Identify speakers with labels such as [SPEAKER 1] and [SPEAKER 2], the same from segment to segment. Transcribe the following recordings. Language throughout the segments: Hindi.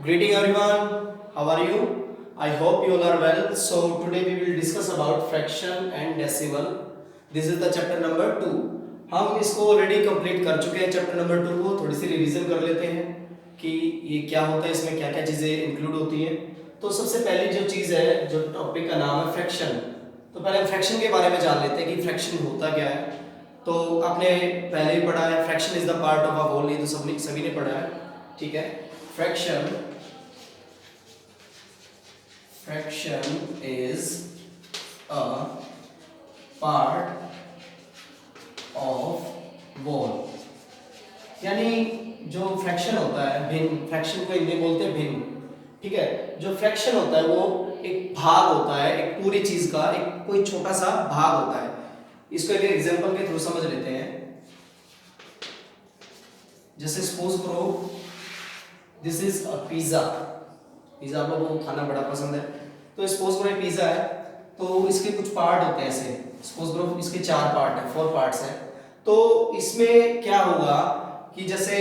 [SPEAKER 1] Greeting everyone, how are you? I hope you all are well. So today we will discuss about fraction and decimal. This is the chapter number 2. हम इसको ऑलरेडी कंप्लीट कर चुके हैं चैप्टर नंबर 2 को. थोड़ी सी रिवीजन कर लेते हैं कि ये क्या होता है, इसमें क्या क्या चीज़ें इंक्लूड होती हैं. तो सबसे पहली जो चीज़ है, जो टॉपिक का नाम है फ्रैक्शन. तो पहले हम फ्रैक्शन के बारे में जान लेते हैं कि फ्रैक्शन होता क्या है. तो आपने पहले ही पढ़ा है, fraction is the part of a whole. ये तो सभी ने पढ़ा है, ठीक है. Fraction is a part of whole. यानी जो फ्रैक्शन होता है, भिन्न, फ्रैक्शन को हिंदी में बोलते हैं भिन्न, ठीक है. जो फ्रैक्शन होता है वो एक भाग होता है, एक पूरी चीज का एक कोई छोटा सा भाग होता है. इसको एक एग्जांपल के थ्रू समझ लेते हैं. जैसे सपोज करो this is a pizza. Pizza आप लोगों को खाना बड़ा पसंद है. तो सपोज करो पिज्जा है, तो इसके कुछ पार्ट होते हैं ऐसे. सपोज करो इसके 4 पार्ट है, 4 पार्ट्स है. तो इसमें क्या होगा कि जैसे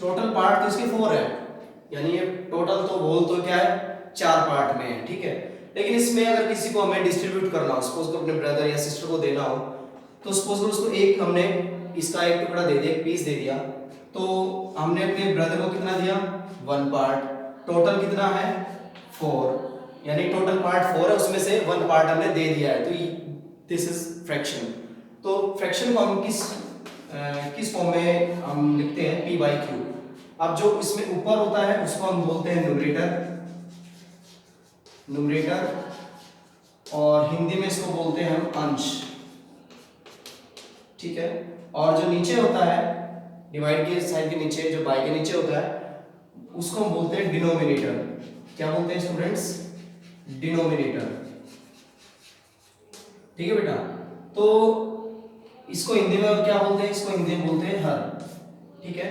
[SPEAKER 1] टोटल पार्ट तो इसके 4 है, यानी ये टोटल तो होल तो क्या है 4 पार्ट में है, ठीक है. लेकिन इसमें अगर किसी को हमें डिस्ट्रीब्यूट करना हो, सपोज करो अपने ब्रदर या सिस्टर को देना हो, तो सपोज करो उसको एक हमने इसका एक टुकड़ा दे दिया, एक पीस दे दिया. तो हमने अपने ब्रदर को कितना दिया 1 पार्ट. टोटल कितना है 4, यानी टोटल पार्ट 4 है, उसमें से 1 पार्ट हमने दे दिया है. तो दिस इज फ्रैक्शन. तो फ्रैक्शन को हम किस फॉर्म में हम लिखते हैं p/q. अब जो इसमें ऊपर होता है उसको हम बोलते हैं न्यूमरेटर, और हिंदी में इसको बोलते हैं हम अंश, ठीक है. और जो नीचे होता है डिवाइड के साइन के नीचे, जो बाई के नीचे होता है, उसको हम बोलते हैं डिनोमिनेटर. क्या बोलते हैं स्टूडेंट्स? डिनोमिनेटर, ठीक है बेटा. तो इसको हिंदी में और क्या बोलते हैं? इसको हिंदी में बोलते हैं हर, ठीक है.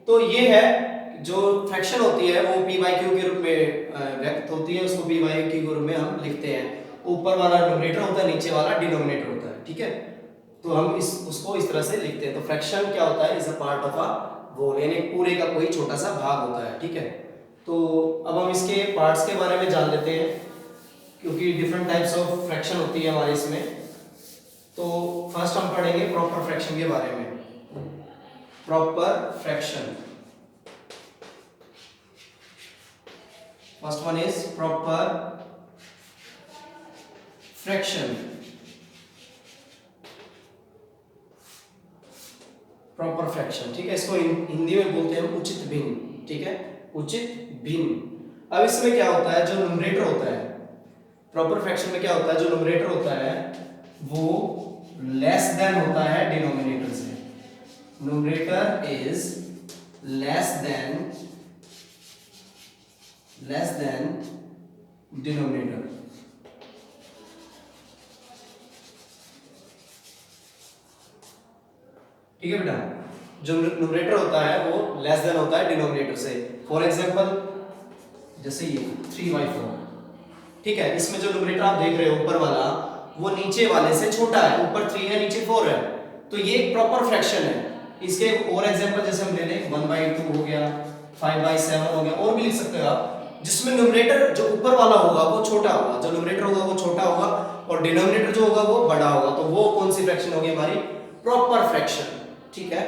[SPEAKER 1] तो ये है जो फ्रैक्शन होती है वो p/q के रूप में व्यक्त होती है. उसको p/q के रूप में हम लिखते हैं. ऊपर वाला न्यूमरेटर होता है, नीचे वाला डिनोमिनेटर होता है, ठीक है. तो हम उसको इस तरह से लिखते हैं. तो फ्रैक्शन क्या होता है? Is a part of a whole, यानी पूरे का कोई छोटा सा भाग होता है, ठीक है. तो अब हम इसके पार्ट्स के बारे में जान लेते हैं, क्योंकि डिफरेंट टाइप्स ऑफ फ्रैक्शन होती है हमारे इसमें. तो फर्स्ट हम पढ़ेंगे प्रॉपर फ्रैक्शन के बारे में. Proper fraction, first one is proper fraction. Proper fraction, ठीक है. इसको हिंदी में बोलते हैं उचित भिन्न, ठीक है, उचित भिन्न. अब इसमें क्या होता है, जो न्यूमरेटर होता है प्रॉपर फ्रैक्शन में, क्या होता है, जो न्यूमरेटर होता है वो लेस देन होता है डिनोमिनेटर से. Numerator is less than denominator. ठीक है बेटा. जो न्यूमरेटर होता है वो लेस देन होता है डिनोमिनेटर से. फॉर एग्जांपल जैसे ये 3/4, ठीक है. इसमें जो न्यूमरेटर आप देख रहे हो ऊपर वाला, वो नीचे वाले से छोटा है. ऊपर 3 है, नीचे 4 है. तो ये एक प्रॉपर फ्रैक्शन है. इसके और एग्जांपल जैसे हम ले लें 1/2 हो गया, 5/7 हो गया, और भी लिख सकते हो आप, जिसमें न्यूमरेटर जो ऊपर वाला होगा वो छोटा होगा, जो न्यूमरेटर होगा वो छोटा होगा, और डिनोमिनेटर जो होगा वो बड़ा होगा. तो वो कौन सी फ्रैक्शन होगी? हमारी प्रॉपर फ्रैक्शन, ठीक है.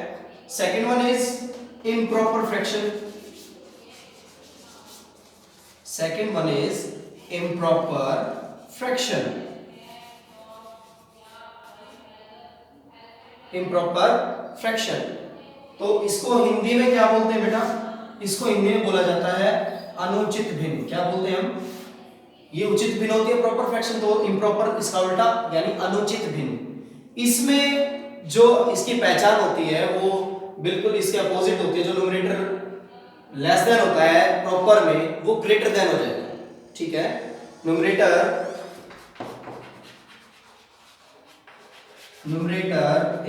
[SPEAKER 1] Second one is improper fraction. Second one is improper fraction. Improper fraction, तो इसको हिंदी में क्या बोलते हैं बेटा? इसको हिंदी में बोला जाता है अनुचित भिन्न. क्या बोलते हैं हम? ये उचित भिन्न होती है प्रॉपर फ्रैक्शन, तो इम्प्रॉपर इसका उल्टा यानी अनुचित भिन्न. इसमें जो इसकी पहचान होती है वो बिल्कुल इसके अपोजिट होती है. जो न्यूमरेटर लेस देन होता है प्रॉपर में, वो ग्रेटर देन हो जाएगा, ठीक है. Numerator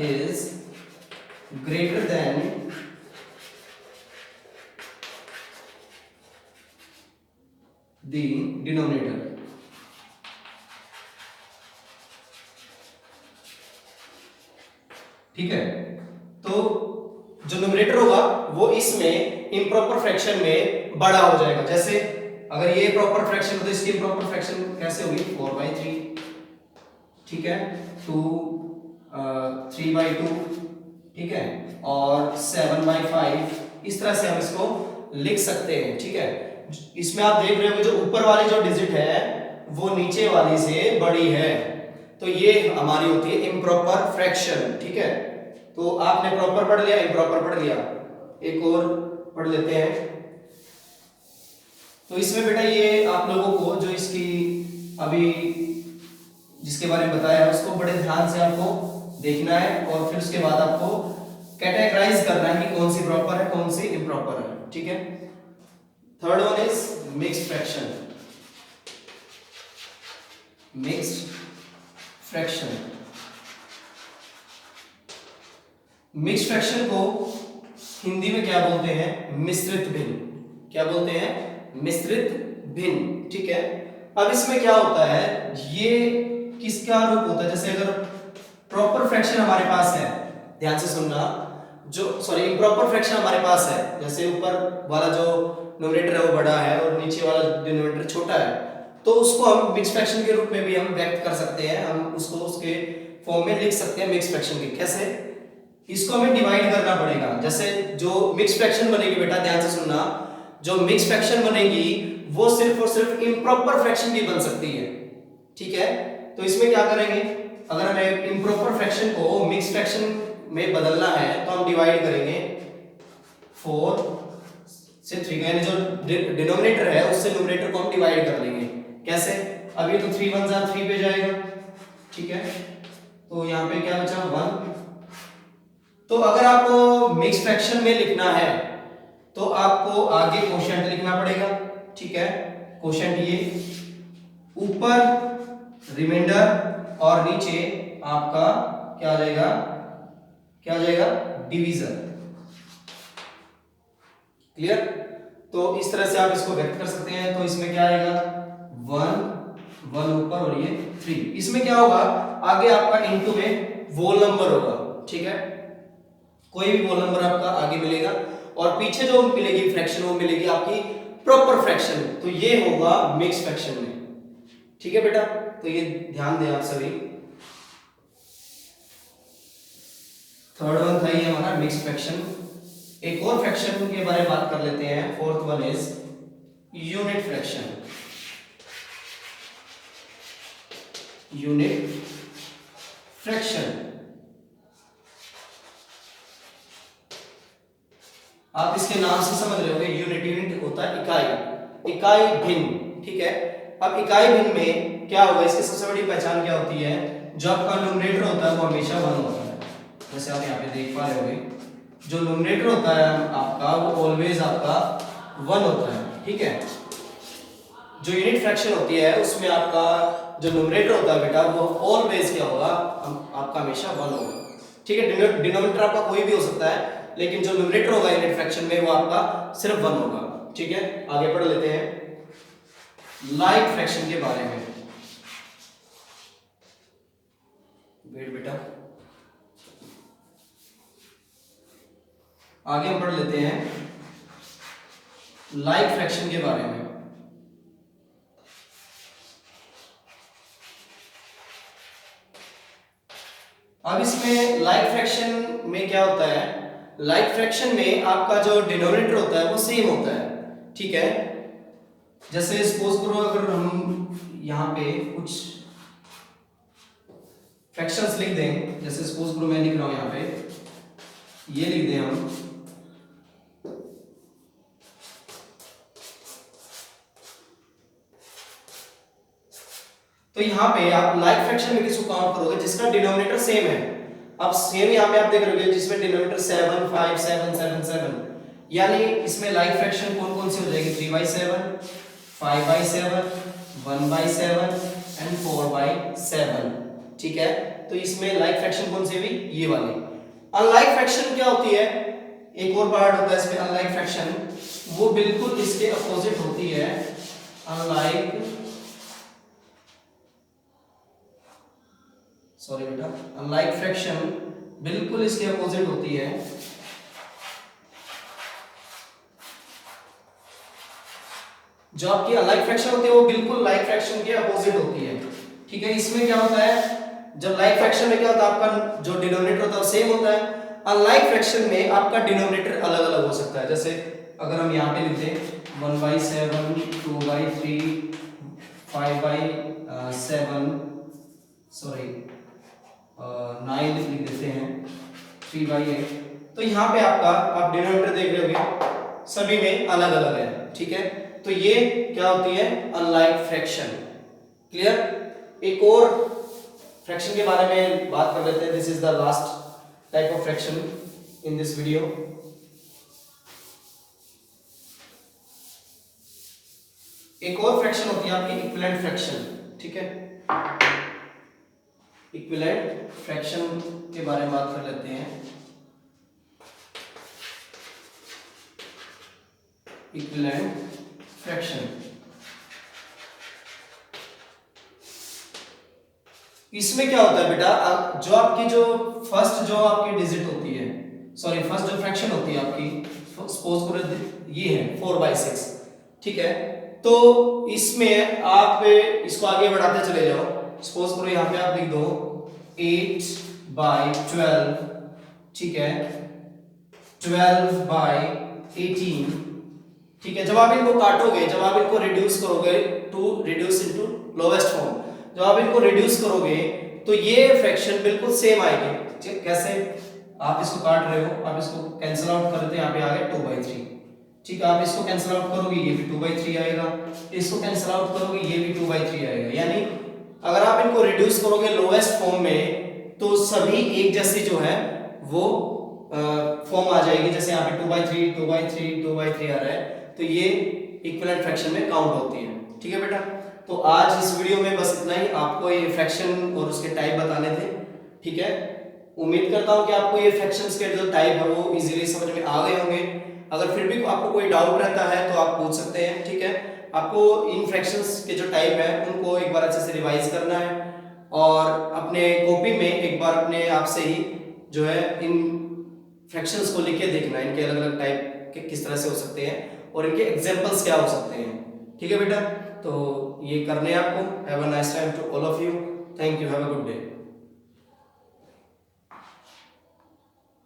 [SPEAKER 1] is greater than the denominator. ठीक है. तो जो न्यूमरेटर होगा वो इसमें इम्प्रॉपर फ्रैक्शन में बड़ा हो जाएगा। जैसे अगर ये प्रॉपर फ्रैक्शन हो तो इसकी इम्प्रॉपर फ्रैक्शन कैसे होगी 4/3, ठीक है, 3/2, ठीक है, और 7/5, इस तरह से हम इसको लिख सकते हैं, ठीक है। इसमें आप देख रहे हो जो ऊपर वाली जो डिजिट है वो नीचे वाली से बड़ी है, तो ये हमारी होती है इम्प्रॉपर फ्रैक्शन, ठीक है। तो आपने प्रॉपर पढ़ लिया, इम्प्रॉपर पढ़ लिया, एक और पढ़ लेते हैं। तो इसमें बेटा ये आप लोगों को जो इसकी अभी जिसके बारे में बताया है उसको बड़े ध्यान से आपको देखना है और फिर उसके बाद आपको कैटेगराइज करना है कि कौन सी प्रॉपर है कौन सी इम्प्रॉपर है, ठीक है। Third one is mixed fraction. Mixed fraction, mixed fraction को हिंदी में क्या बोलते हैं, मिश्रित भिन्न। क्या बोलते हैं, मिश्रित भिन्न, ठीक है। अब इसमें क्या होता है, ये किसका रूप होता है, जैसे अगर प्रॉपर फ्रैक्शन हमारे पास है, ध्यान से सुनना, जो सॉरी इम्प्रॉपर फ्रैक्शन हमारे पास है, जैसे ऊपर वाला जो न्यूमरेटर है वो बड़ा है और नीचे वाला डिनोमिनेटर छोटा है, तो उसको हम मिक्स्ड फ्रैक्शन के रूप में भी हम व्यक्त कर सकते हैं, हम उसको उसके फॉर्म में लिख सकते हैं मिक्स्ड फ्रैक्शन के। कैसे, इसको हमें डिवाइड करना पड़ेगा। जैसे जो मिक्स्ड फ्रैक्शन बनेगी बेटा ध्यान से सुनना, जो मिक्स्ड फ्रैक्शन बनेगी वो सिर्फ और सिर्फ इम्प्रॉपर फ्रैक्शन की बन सकती है, ठीक है। तो इसमें क्या करेंगे, अगर हमें इम्प्रॉपर फ्रैक्शन को मिक्स्ड फ्रैक्शन में बदलना है तो हम डिवाइड करेंगे 4 से 3 का, यानी जो डिनोमिनेटर है उससे न्यूमरेटर को हम डिवाइड कर लेंगे। कैसे, अब ये तो 3 1 जा 3 पे जाएगा, ठीक है, तो यहाँ पे क्या बचा 1। तो अगर आपको मिक्स्ड फ्रैक्शन में लिखना है तो आपको आगे कोशेंट लिखना पड़ेगा, ठीक है। कोशेंट ये ऊपर रिमाइंडर और नीचे आपका क्या आ जाएगा, क्या आ जाएगा, डिवीजन। क्लियर, तो इस तरह से आप इसको व्यक्त कर सकते हैं। तो इसमें क्या आएगा 1 ऊपर और ये 3। इसमें क्या होगा, आगे आपका इनटू में वोल नंबर होगा, ठीक है, कोई भी वोल नंबर आपका आगे मिलेगा और पीछे जो मिलेगी फ्रैक्शन वो मिलेगी आपकी प्रॉपर फ्रैक्शन, तो ये होगा मिक्स्ड फ्रैक्शन में, ठीक है बेटा। तो ये ध्यान दें आप सभी। थर्ड वन था ये हमारा मिक्स्ड फ्रैक्शन। एक और फ्रैक्शन के बारे में बात कर लेते हैं, fourth one is unit fraction. Unit fraction, आप इसके नाम से समझ रहे होंगे, यूनिट, यूनिट होता है इकाई, इकाई भिन्न, ठीक है। अब इकाई भिन्न में क्या होगा, इसकी सबसे बड़ी पहचान क्या होती है, जो आपका न्यूमरेटर होता है वो हमेशा 1 होता है। जैसे आप यहाँ पे देख पा रहे होंगे, जो न्यूमरेटर होता है आपका वो ऑलवेज आपका 1 होता है, ठीक है। जो यूनिट फ्रैक्शन होती है उसमें आपका जो न्यूमरेटर होता है बेटा वो ऑलवेज क्या होगा, आपका हमेशा 1 होगा, ठीक है। डिनोमिनेटर आपका कोई भी हो सकता है, लेकिन जो न्यूमरेटर होगा यूनिट फ्रैक्शन में वो आपका सिर्फ 1 होगा, ठीक है। आगे पढ़ लेते हैं लाइक फ्रैक्शन के बारे में। वेट बेटा, आगे हम पढ़ लेते हैं लाइक फ्रैक्शन के बारे में। अब इसमें लाइक फ्रैक्शन में क्या होता है, लाइक फ्रैक्शन में आपका जो डिनोमिनेटर होता है वो सेम होता है, ठीक है। जैसे सपोज करो अगर हम यहाँ पे कुछ फ्रैक्शंस लिख दें, जैसे सपोज करो मैं लिख रहा हूं यहाँ पे, ये लिख दें हम, तो यहाँ पे आप लाइक फ्रैक्शन में किसको काउंट करोगे, जिसका डिनोमिनेटर सेम है। अब सेम यहाँ पे आप देख रहे हो जिसमें डिनोमिनेटर 7 5 7 7 7, यानी इसमें लाइक फ्रैक्शन कौन कौन सी हो जाएगी, 3/7, 5/7, 1/7 एंड 4/7, ठीक है। तो इसमें लाइक फ्रैक्शन कौन सी हुई, ये वाली। अनलाइक फ्रैक्शन क्या होती है, एक और पार्ट होता है इसमें अनलाइक फ्रैक्शन, वो बिल्कुल इसके अपोजिट होती है। अनलाइक, सॉरी बेटा, अनलाइक फ्रैक्शन बिल्कुल इसके अपोजिट होती है। जो आपकी अनलाइक फ्रैक्शन होती है वो बिल्कुल लाइक फ्रैक्शन के अपोजिट होती है, ठीक है। इसमें क्या होता है, जब लाइक फ्रैक्शन में क्या होता है, आपका जो डिनोमिनेटर होता है वो सेम होता है। अनलाइक फ्रैक्शन में आपका डिनोमिनेटर अलग अलग हो सकता है। जैसे अगर हम यहाँ पे लिखते हैं 1/7, 2/3, 5/7, सॉरी 9 लिख देते हैं, 3/8। तो यहाँ पे आपका आप डिनोमिनेटर देख रहे होगे सभी में अलग अलग है, ठीक है। तो ये क्या होती है, अनलाइक फ्रैक्शन। क्लियर। एक और फ्रैक्शन के बारे में बात कर लेते हैं। This is the last type of fraction in this video. एक और फ्रैक्शन होती है आपकी इक्विवेलेंट फ्रैक्शन, ठीक है। इक्विवेलेंट फ्रैक्शन के बारे में बात कर लेते हैं। इक्विवेलेंट फ्रैक्शन, इसमें क्या होता है बेटा, जो आपकी जो फर्स्ट जो आपकी डिजिट होती है, सॉरी फर्स्ट जो फ्रैक्शन होती है आपकी, सपोज करो ये है 4/6, ठीक है। तो इसमें आप इसको आगे बढ़ाते चले जाओ। सपोज करो यहाँ पे आप लिख दो 8/12, ठीक है, 12/18, ठीक है। जब आप इनको काटोगे, जब आप इनको रिड्यूस करोगे to reduce into lowest form, जब आप इनको रिड्यूस करोगे तो ये फ्रैक्शन बिल्कुल सेम आएगी। कैसे, आप इसको काट रहे हो, आप इसको कैंसिल आउट कर देते हैं, यहाँ पे आ गया 2/3, ठीक है। आप इसको कैंसिल आउट करोगे ये भी 2/3 आएगा, इसको कैंसिल आउट करोगे ये भी 2/3 आएगा। यानी अगर आप इनको रिड्यूस करोगे लोवेस्ट फॉर्म में तो सभी एक जैसी जो है वो फॉर्म आ जाएगी। जैसे यहाँ पे 2/3 2/3 2/3 आ रहा है, तो ये इक्विवेलेंट फ्रैक्शन में काउंट होती है, ठीक है बेटा। तो आज इस वीडियो में बस इतना ही, आपको ये फ्रैक्शन और उसके टाइप बताने थे, ठीक है। उम्मीद करता हूँ कि आपको ये फ्रैक्शंस के जो टाइप है वो इजीली समझ में आ गए होंगे। अगर फिर भी आपको कोई डाउट रहता है तो आप पूछ सकते हैं, ठीक है। आपको इन फ्रैक्शंस के जो टाइप है उनको एक बार अच्छे से रिवाइज करना है और अपने कॉपी में एक बार अपने आप से ही जो है इन फ्रैक्शंस को लिख के देखना है, इनके अलग अलग टाइप के किस तरह से हो सकते हैं और इनके एग्जांपल्स क्या हो सकते हैं, ठीक है बेटा। तो ये करने आपको। Have a nice time to all of you. Thank you. Have a good day.